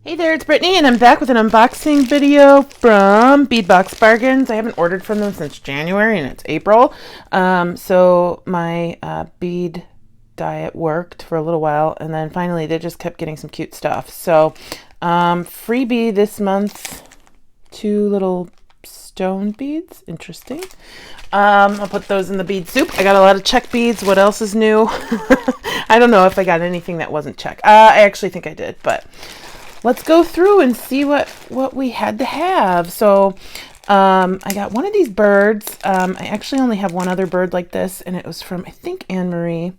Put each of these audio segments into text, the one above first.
Hey there, it's Brittany, and I'm back with an unboxing video from Bead Box Bargains. I haven't ordered from them since January, and it's April. So my bead diet worked for a little while, and then finally they just kept getting some cute stuff. So freebie this month, 2 little stone beads. Interesting. I'll put those in the bead soup. I got a lot of check beads. What else is new? I don't know if I got anything that wasn't check. I actually think I did, but let's go through and see what we had to have. So I got one of these birds. I actually only have one other bird like this, and it was from, I think, Anne-Marie.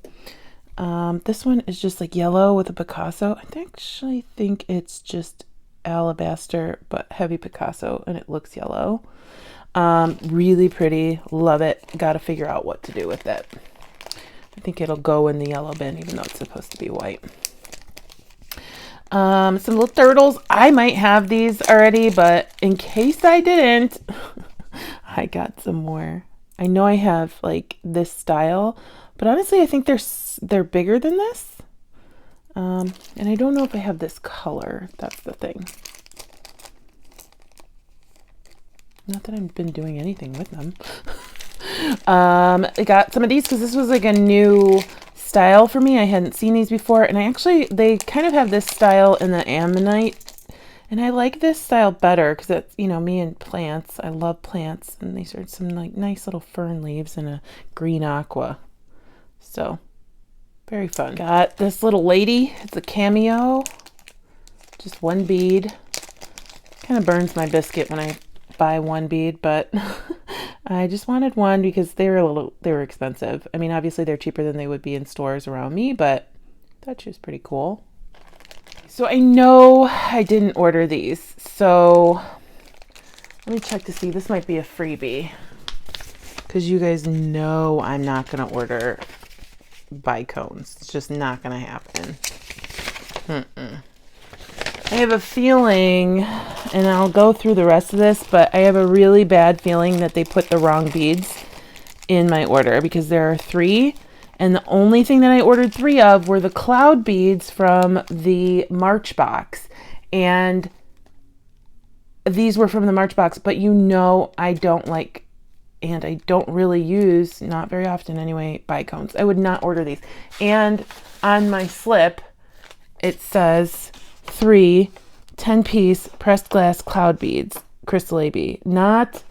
This one is just like yellow with a Picasso. I actually think it's just alabaster, but heavy Picasso, and it looks yellow. Really pretty. Love it. Got to figure out what to do with it. I think it'll go in the yellow bin, even though it's supposed to be white. Some little turtles. I might have these already, but in case I didn't, I got some more. I know I have like this style, but honestly, I think they're bigger than this. And I don't know if I have this color. That's the thing. Not that I've been doing anything with them. I got some of these because this was like a new style for me. I hadn't seen these before, and they kind of have this style in the ammonite, and I like this style better because it's, you know, me and plants. I love plants, and these are some like nice little fern leaves and a green aqua. So very fun. Got this little lady. It's a Cameo, just one bead. Kind of burns my biscuit when I buy one bead, but I just wanted one because they were expensive. I mean, obviously they're cheaper than they would be in stores around me, but I thought she was pretty cool. So I know I didn't order these, so let me check to see. This might be a freebie because you guys know I'm not going to order bicones. It's just not going to happen. I have a feeling, and I'll go through the rest of this, but I have a really bad feeling that they put the wrong beads in my order because there are 3, and the only thing that I ordered 3 of were the cloud beads from the March box, and these were from the March box, but you know I don't like, and I don't really use, not very often anyway, bicones. I would not order these. And on my slip, it says 3 10-piece pressed glass cloud beads, crystal AB, not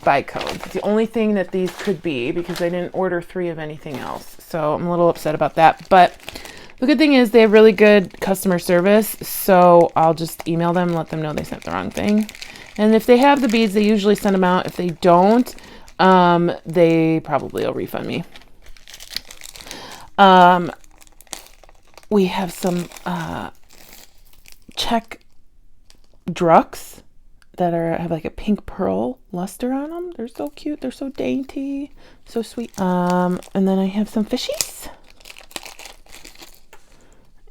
bicones. It's the only thing that these could be because I didn't order 3 of anything else. So I'm a little upset about that. But the good thing is they have really good customer service. So I'll just email them and let them know they sent the wrong thing. And if they have the beads, they usually send them out. If they don't, they probably will refund me. We have some check drucks that have like a pink pearl luster on them. They're so cute. They're so dainty, so sweet. And then I have some fishies,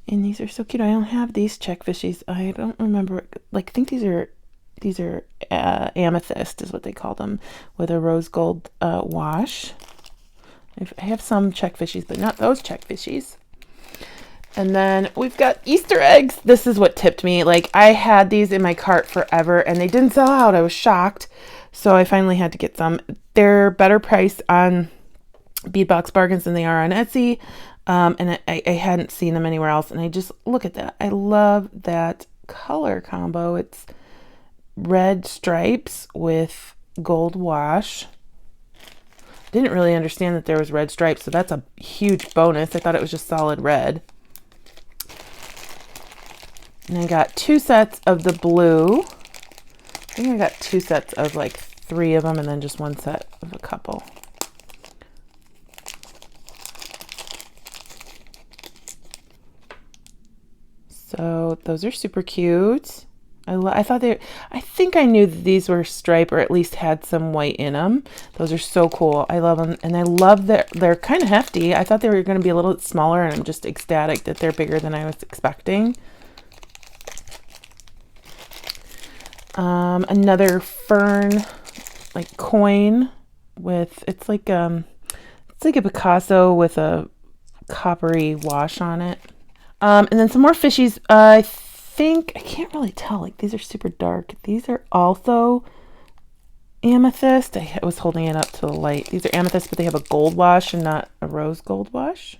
and these are so cute. I don't have these check fishies. I don't remember. Like, I think these are amethyst is what they call them, with a rose gold wash. I have some check fishies, but not those check fishies. And then we've got Easter eggs. This is what tipped me. Like, I had these in my cart forever, and they didn't sell out. I was shocked. So I finally had to get some. They're better priced on Bead Box Bargains than they are on Etsy. And I hadn't seen them anywhere else. And I just, look at that. I love that color combo. It's red stripes with gold wash. Didn't really understand that there was red stripes, so that's a huge bonus. I thought it was just solid red. And I got 2 sets of the blue. I think I got 2 sets of like 3 of them, and then just 1 set of a couple. So those are super cute. I think I knew that these were stripe, or at least had some white in them. Those are so cool. I love them, and I love that they're kind of hefty. I thought they were going to be a little bit smaller, and I'm just ecstatic that they're bigger than I was expecting. Another fern, like coin with, it's like a Picasso with a coppery wash on it. And then some more fishies. I think, I can't really tell, like these are super dark. These are also amethyst. I was holding it up to the light. These are amethyst, but they have a gold wash and not a rose gold wash.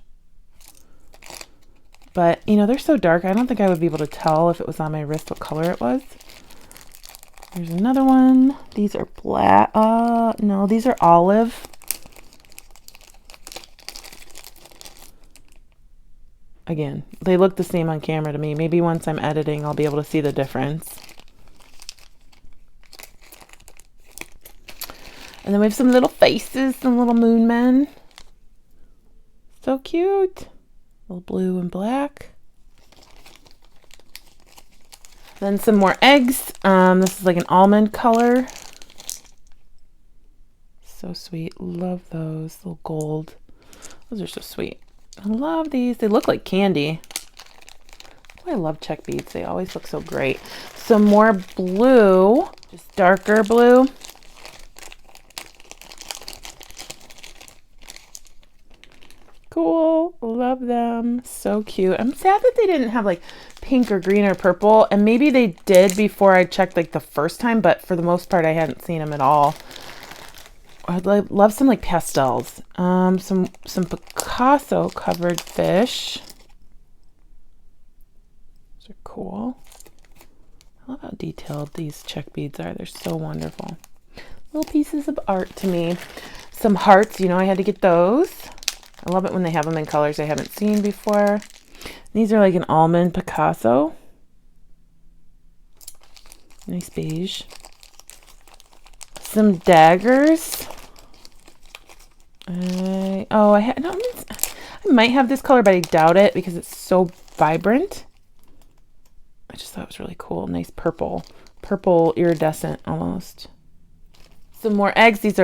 But, you know, they're so dark, I don't think I would be able to tell if it was on my wrist what color it was. There's another one. These are black. No, these are olive. Again, they look the same on camera to me. Maybe once I'm editing, I'll be able to see the difference. And then we have some little faces, some little moon men. So cute. Little blue and black. Then some more eggs. This is like an almond color. So sweet. Love those. Little gold. Those are so sweet. I love these. They look like candy. Oh, I love check beads. They always look so great. Some more blue. Just darker blue. Cool. Love them. So cute. I'm sad that they didn't have like pink or green or purple. And maybe they did before I checked like the first time. But for the most part, I hadn't seen them at all. I'd love some like pastels. Some Picasso covered fish. Those are cool. I love how detailed these check beads are. They're so wonderful. Little pieces of art to me. Some hearts. You know, I had to get those. I love it when they have them in colors I haven't seen before. These are like an almond Picasso. Nice beige. Some daggers. I might have this color, but I doubt it because it's so vibrant. I just thought it was really cool. Nice purple. Purple iridescent almost. Some more eggs. These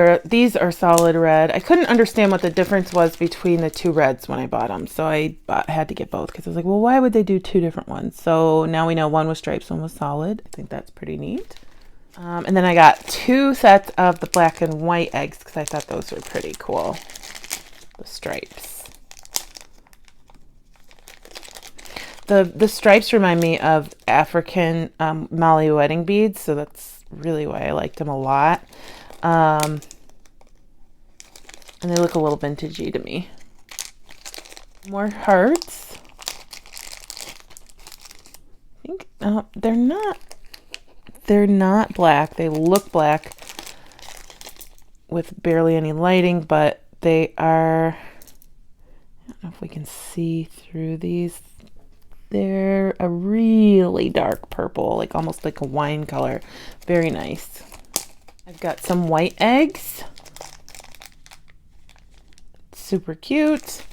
are solid red. I couldn't understand what the difference was between the two reds when I bought them. So I had to get both because I was like, well, why would they do two different ones? So now we know one was stripes, one was solid. I think that's pretty neat. And then I got 2 sets of the black and white eggs because I thought those were pretty cool. The stripes. The stripes remind me of African Mali wedding beads, so that's really why I liked them a lot. And they look a little vintagey to me. More hearts. I think they're not black. They look black with barely any lighting, but they are, I don't know if we can see through these. They're a really dark purple, like almost like a wine color. Very nice. I've got some white eggs. Super cute.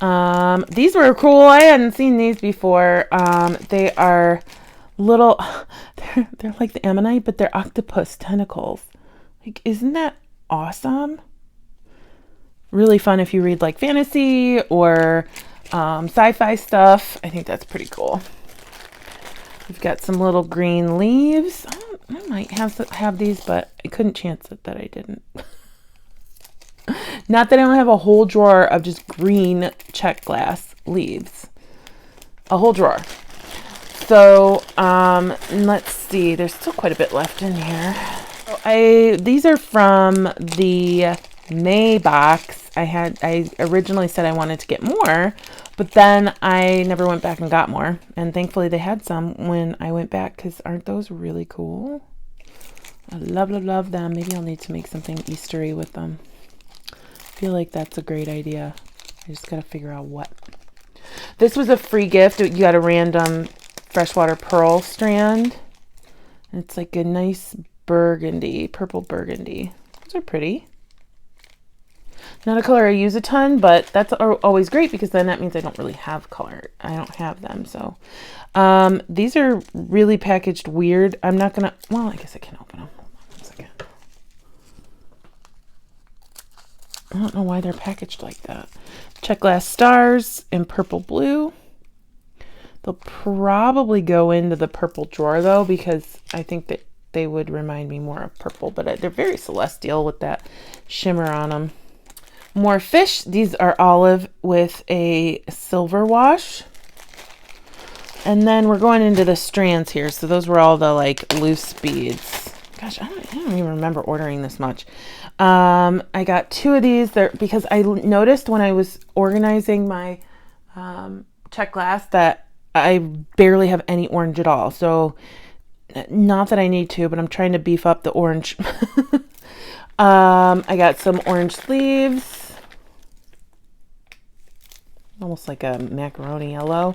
These were cool. I hadn't seen these before. They are little, they're like the ammonite, but they're octopus tentacles. Like, isn't that awesome? Really fun if you read like fantasy or sci-fi stuff. I think that's pretty cool. We've got some little green leaves. I might have these, but I couldn't chance it that I didn't. Not that I don't have a whole drawer of just green check glass leaves. A whole drawer. So, let's see. There's still quite a bit left in here. These are from the May box. I originally said I wanted to get more, but then I never went back and got more. And thankfully they had some when I went back, because aren't those really cool? I love them. Maybe I'll need to make something Eastery with them. I feel like that's a great idea. I just gotta figure out what. This was a free gift. You got a random freshwater pearl strand. And it's like a nice burgundy, purple burgundy. Those are pretty. Not a color I use a ton, but that's always great because then that means I don't really have color. I don't have them, so. These are really packaged weird. I'm not gonna, well, I guess I can open them. Hold on 1 second. I don't know why they're packaged like that. Check glass stars in purple blue. They'll probably go into the purple drawer though, because I think that they would remind me more of purple, but they're very celestial with that shimmer on them. More fish. These are olive with a silver wash. And then we're going into the strands here. So those were all the like loose beads. Gosh, I don't even remember ordering this much. I got 2 of these there because I noticed when I was organizing my check glass that I barely have any orange at all. So not that I need to, but I'm trying to beef up the orange. I got some orange sleeves. Almost like a macaroni yellow.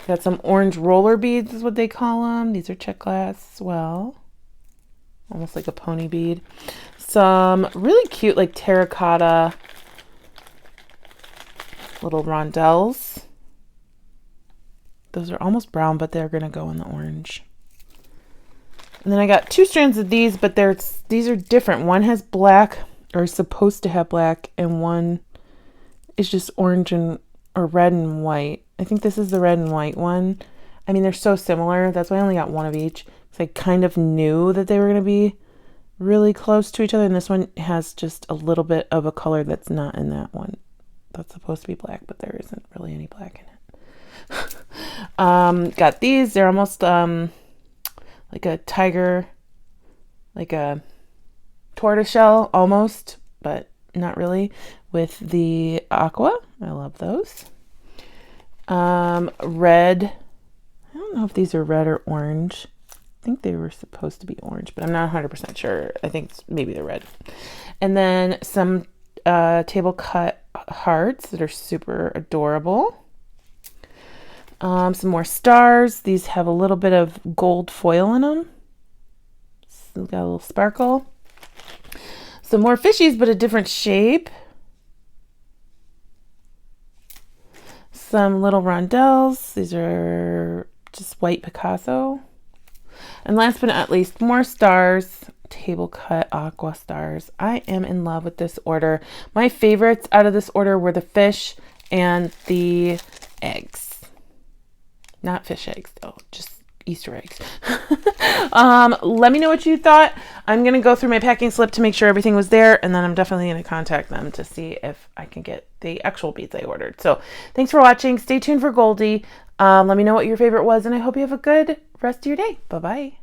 Got some orange roller beads is what they call them. These are check glass as well. Almost like a pony bead. Some really cute like terracotta little rondelles. Those are almost brown, but they're going to go in the orange. And then I got 2 strands of these, but these are different. One has black, or is supposed to have black, and one is just orange or red and white. I think this is the red and white one. I mean, they're so similar. That's why I only got 1 of each. So I kind of knew that they were going to be really close to each other. And this one has just a little bit of a color that's not in that one. That's supposed to be black, but there isn't really any black in it. Got these. They're almost like a tiger, like a tortoiseshell almost, but not really, with the aqua. I love those. Red. I don't know if these are red or orange. I think they were supposed to be orange, but I'm not 100% sure. I think maybe they're red. And then some table cut hearts that are super adorable. Some more stars. These have a little bit of gold foil in them. So got a little sparkle. Some more fishies, but a different shape. Some little rondelles. These are just white Picasso. And last but not least, more stars. Table cut aqua stars. I am in love with this order. My favorites out of this order were the fish and the eggs. Not fish eggs, though, just Easter eggs. Let me know what you thought. I'm going to go through my packing slip to make sure everything was there, and then I'm definitely going to contact them to see if I can get the actual beads I ordered. So thanks for watching. Stay tuned for Goldie. Let me know what your favorite was, and I hope you have a good rest of your day. Bye-bye.